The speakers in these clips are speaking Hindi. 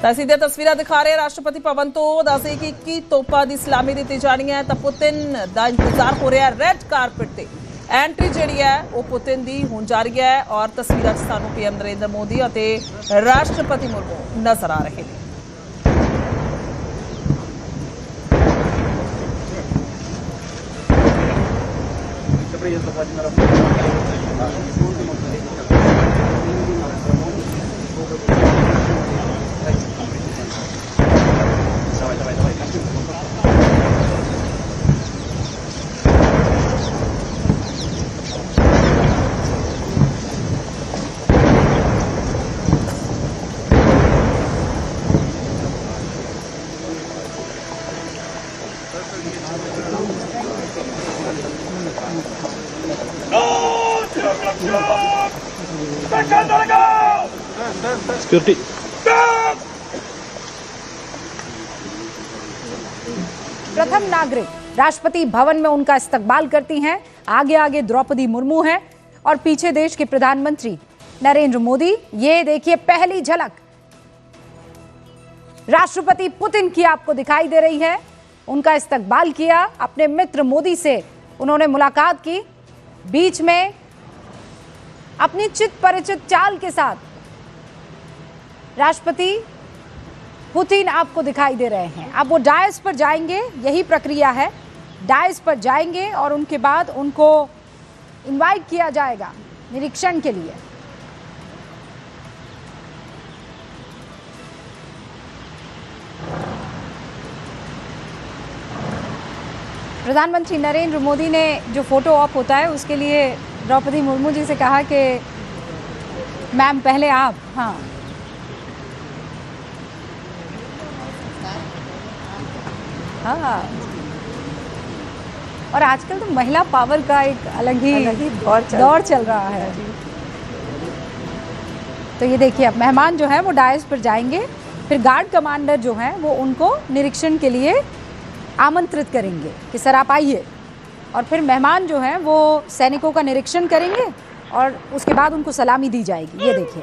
ਤਾਂ ਸਿੱਧੇ ਤਸਵੀਰਾਂ ਦਿਖਾ ਰਹੇ ਰਾਸ਼ਟਰਪਤੀ ਭਵਨ ਤੋਂ। ਦੱਸੇ ਕਿ 21 ਤੋਪਾਂ ਦੀ ਸਲਾਮੀ ਦਿੱਤੀ ਜਾਣੀ ਹੈ ਤਾਂ ਪੁਤਿਨ ਦਾ ਇੰਤਜ਼ਾਰ ਹੋ ਰਿਹਾ ਰੈੱਡ ਕਾਰਪੇਟ ਤੇ। एंट्री जी है वो पुतिन दी होने जा रही है और तस्वीर सानू पीएम नरेंद्र मोदी और राष्ट्रपति मुर्मू नजर आ रहे हैं। सिक्योरिटी प्रथम नागरिक राष्ट्रपति भवन में उनका इस्तकबाल करती हैं। आगे आगे द्रौपदी मुर्मू हैं और पीछे देश के प्रधानमंत्री नरेंद्र मोदी। ये देखिए पहली झलक राष्ट्रपति पुतिन की आपको दिखाई दे रही है। उनका इस्तकबाल किया, अपने मित्र मोदी से उन्होंने मुलाकात की। बीच में अपनी चित परिचित चाल के साथ राष्ट्रपति पुतिन आपको दिखाई दे रहे हैं। अब वो डायस पर जाएंगे, यही प्रक्रिया है। डायस पर जाएंगे और उनके बाद उनको इनवाइट किया जाएगा निरीक्षण के लिए। प्रधानमंत्री नरेंद्र मोदी ने जो फोटो ऑप होता है उसके लिए द्रौपदी मुर्मू जी से कहा कि मैम पहले आप। हाँ, हाँ। और आजकल तो महिला पावर का एक अलग ही दौर चल रहा है। तो ये देखिए अब मेहमान जो है वो डायस पर जाएंगे, फिर गार्ड कमांडर जो है वो उनको निरीक्षण के लिए आमंत्रित करेंगे कि सर आप आइए। और फिर मेहमान जो हैं वो सैनिकों का निरीक्षण करेंगे और उसके बाद उनको सलामी दी जाएगी। ये देखिए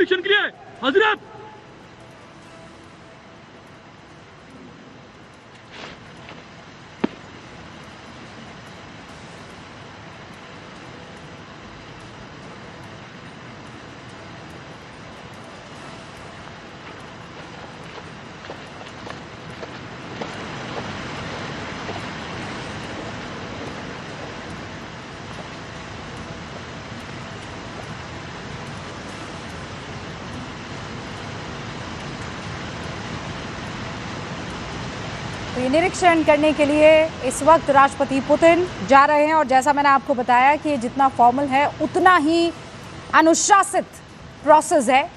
निरीक्षण के लिए हजरत। तो ये निरीक्षण करने के लिए इस वक्त राष्ट्रपति पुतिन जा रहे हैं और जैसा मैंने आपको बताया कि जितना फॉर्मल है उतना ही अनुशासित प्रोसेस है।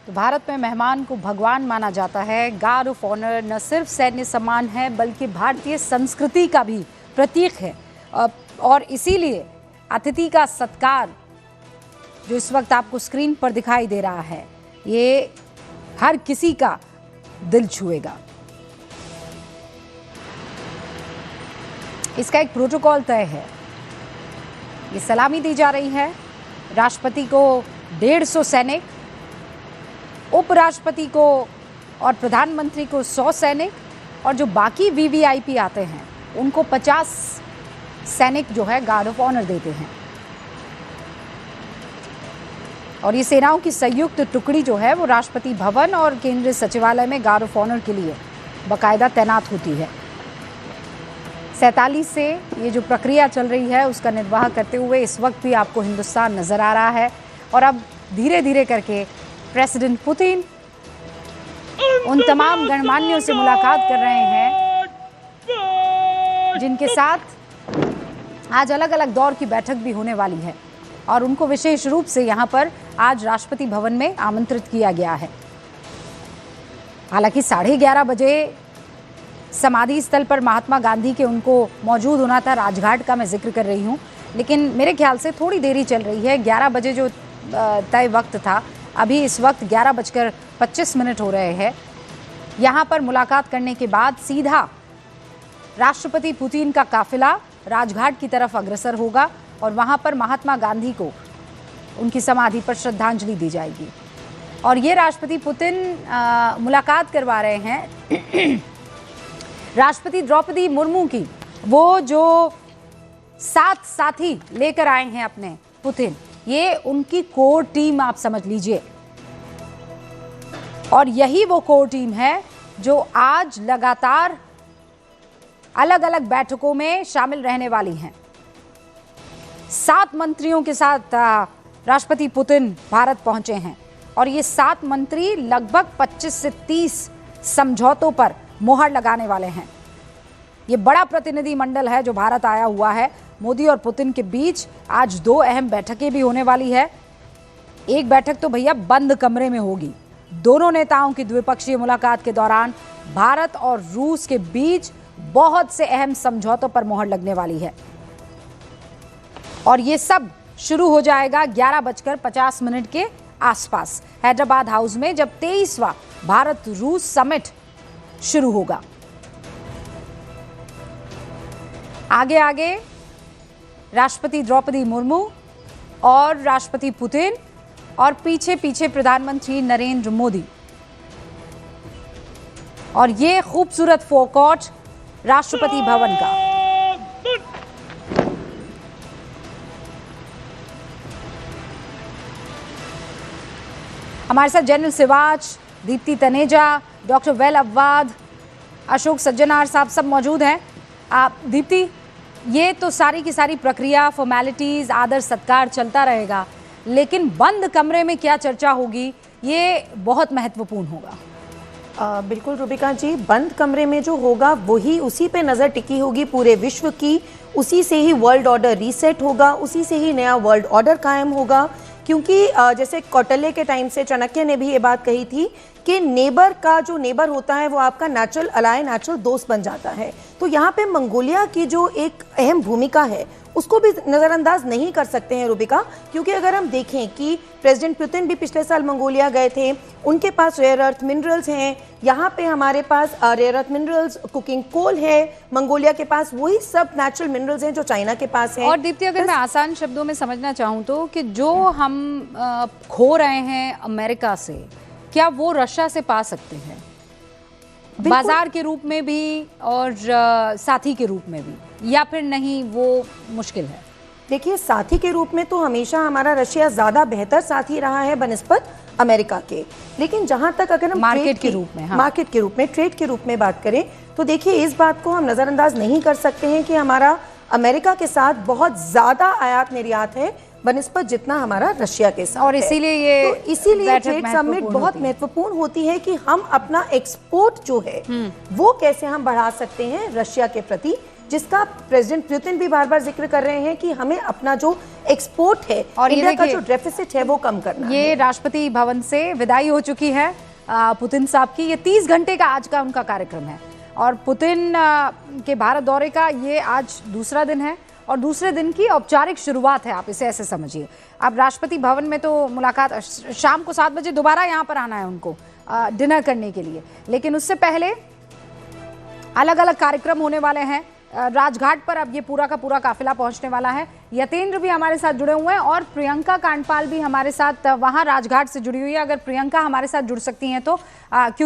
तो भारत में मेहमान को भगवान माना जाता है। गार्ड ऑफ ऑनर न सिर्फ सैन्य सम्मान है बल्कि भारतीय संस्कृति का भी प्रतीक है और इसीलिए अतिथि का सत्कार जो इस वक्त आपको स्क्रीन पर दिखाई दे रहा है ये हर किसी का दिल छुएगा। इसका एक प्रोटोकॉल तय है। ये सलामी दी जा रही है। राष्ट्रपति को 150 सैनिक, उपराष्ट्रपति को और प्रधानमंत्री को 100 सैनिक और जो बाकी वीवीआईपी आते हैं उनको 50 सैनिक जो है गार्ड ऑफ ऑनर देते हैं। और ये सेनाओं की संयुक्त टुकड़ी जो है वो राष्ट्रपति भवन और केंद्रीय सचिवालय में गार्ड ऑफ ऑनर के लिए बाकायदा तैनात होती है। 47 से ये जो प्रक्रिया चल रही है उसका निर्वाह करते हुए इस वक्त भी आपको हिंदुस्तान नजर आ रहा है और अब धीरे धीरे करके प्रेसिडेंट पुतिन उन तमाम गणमान्यों से मुलाकात कर रहे हैं जिनके साथ आज अलग अलग दौर की बैठक भी होने वाली है और उनको विशेष रूप से यहाँ पर आज राष्ट्रपति भवन में आमंत्रित किया गया है। हालांकि 11:30 बजे समाधि स्थल पर महात्मा गांधी के उनको मौजूद होना था। राजघाट का मैं जिक्र कर रही हूँ, लेकिन मेरे ख्याल से थोड़ी देरी चल रही है। 11 बजे जो तय वक्त था, अभी इस वक्त 11:25 हो रहे हैं। यहाँ पर मुलाकात करने के बाद सीधा राष्ट्रपति पुतिन का काफिला राजघाट की तरफ अग्रसर होगा और वहाँ पर महात्मा गांधी को उनकी समाधि पर श्रद्धांजलि दी जाएगी। और ये राष्ट्रपति पुतिन मुलाकात करवा रहे हैं राष्ट्रपति द्रौपदी मुर्मू की। वो जो 7 साथी लेकर आए हैं अपने पुतिन, ये उनकी कोर टीम आप समझ लीजिए। और यही वो कोर टीम है जो आज लगातार अलग अलग बैठकों में शामिल रहने वाली हैं। 7 मंत्रियों के साथ राष्ट्रपति पुतिन भारत पहुंचे हैं और ये 7 मंत्री लगभग 25 से 30 समझौतों पर मोहर लगाने वाले हैं। ये बड़ा प्रतिनिधि मंडल है जो भारत आया हुआ है। मोदी और पुतिन के बीच आज 2 अहम बैठकें भी होने वाली है। एक बैठक तो भैया बंद कमरे में होगी। दोनों नेताओं की द्विपक्षीय मुलाकात के दौरान भारत और रूस के बीच बहुत से अहम समझौतों पर मोहर लगने वाली है और ये सब शुरू हो जाएगा 11:50 के आसपास हैदराबाद हाउस में, जब 23वां भारत रूस समिट शुरू होगा। आगे आगे राष्ट्रपति द्रौपदी मुर्मू और राष्ट्रपति पुतिन और पीछे पीछे प्रधानमंत्री नरेंद्र मोदी। और ये खूबसूरत फोरकॉर्ट राष्ट्रपति भवन का। हमारे साथ जनरल सिवाच, दीप्ति तनेजा, डॉक्टर वेल अववाद, अशोक सज्जनार साहब सब मौजूद हैं। दीप्ति, ये तो सारी की सारी प्रक्रिया, फॉर्मेलिटीज़, आदर सत्कार चलता रहेगा, लेकिन बंद कमरे में क्या चर्चा होगी ये बहुत महत्वपूर्ण होगा। बिल्कुल रूबिका जी, बंद कमरे में जो होगा वही, उसी पे नज़र टिकी होगी पूरे विश्व की, उसी से ही वर्ल्ड ऑर्डर रीसेट होगा, उसी से ही नया वर्ल्ड ऑर्डर कायम होगा। क्योंकि जैसे कौटिल्य के टाइम से चाणक्य ने भी ये बात कही थी कि नेबर का जो नेबर होता है वो आपका नेचुरल अलाय, नेचुरल दोस्त बन जाता है। तो यहाँ पे मंगोलिया की जो एक अहम भूमिका है उसको भी नज़रअंदाज नहीं कर सकते हैं रूबिका, क्योंकि अगर हम देखें कि प्रेसिडेंट पुतिन भी पिछले साल मंगोलिया गए थे, उनके पास रेयर अर्थ मिनरल्स हैं, यहाँ पे हमारे पास rare earth minerals, cooking coal है, मंगोलिया के पास वही सब नेचुरल मिनरल्स हैं जो चाइना के पास हैं। और दीप्ति, अगर मैं आसान शब्दों में समझना चाहूँ तो कि जो हम खो रहे हैं अमेरिका से, क्या वो रशिया से पा सकते हैं, बाजार के रूप में भी और साथी के रूप में भी, या फिर नहीं वो मुश्किल है? देखिए, साथी के रूप में तो हमेशा हमारा रशिया ज़्यादा बेहतर साथी रहा है बनिस्बत अमेरिका के, लेकिन जहाँ तक अगर हम मार्केट के रूप में, हाँ, मार्केट के रूप में, ट्रेड के रूप में बात करें तो देखिए इस बात को हम नज़रअंदाज नहीं कर सकते हैं कि हमारा अमेरिका के साथ बहुत ज़्यादा आयात निर्यात है बनिस्बत जितना हमारा रशिया के साथ, और इसीलिए ये तो इसीलिए ट्रेड समिट बहुत महत्वपूर्ण होती है कि हम अपना एक्सपोर्ट जो है वो कैसे हम बढ़ा सकते हैं रशिया के प्रति, जिसका प्रेसिडेंट पुतिन भी बार बार जिक्र कर रहे हैं कि हमें अपना जो एक्सपोर्ट है और इंडिया का जो डेफिसिट है वो कम करना ये है। राष्ट्रपति भवन से विदाई हो चुकी है पुतिन साहब की। ये 30 घंटे का आज का उनका कार्यक्रम है और पुतिन के भारत दौरे का ये आज दूसरा दिन है और दूसरे दिन की औपचारिक शुरुआत है, आप इसे ऐसे समझिए। अब राष्ट्रपति भवन में तो मुलाकात, शाम को 7 बजे दोबारा यहाँ पर आना है उनको डिनर करने के लिए, लेकिन उससे पहले अलग अलग कार्यक्रम होने वाले हैं। राजघाट पर अब ये पूरा का पूरा काफिला पहुंचने वाला है। यतेंद्र भी हमारे साथ जुड़े हुए हैं और प्रियंका कांडपाल भी हमारे साथ वहां राजघाट से जुड़ी हुई है। अगर प्रियंका हमारे साथ जुड़ सकती हैं तो क्योंकि